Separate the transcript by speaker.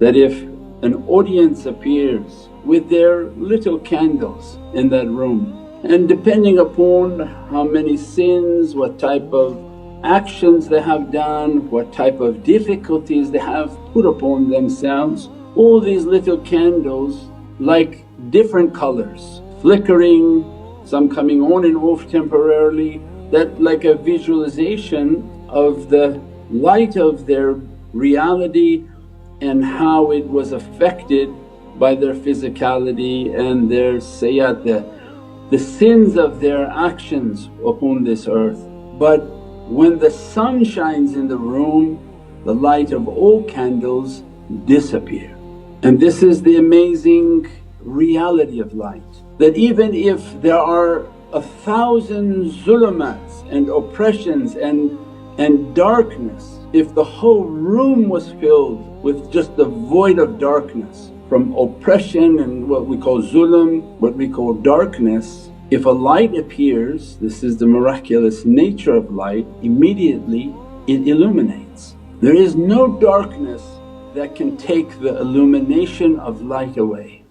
Speaker 1: that if an audience appears with their little candles in that room, and depending upon how many sins, what type of actions they have done, what type of difficulties they have put upon themselves, all these little candles like different colours flickering, some coming on and off temporarily, that like a visualization of the light of their reality and how it was affected by their physicality and their sayyat, the sins of their actions upon this earth. But when the sun shines in the room, the light of all candles disappear. And this is the amazing reality of light, that even if there are 1,000 zulumats and oppressions and darkness, if the whole room was filled with just the void of darkness from oppression and what we call zulum, what we call darkness, if a light appears, this is the miraculous nature of light, immediately it illuminates. There is no darkness that can take the illumination of light away.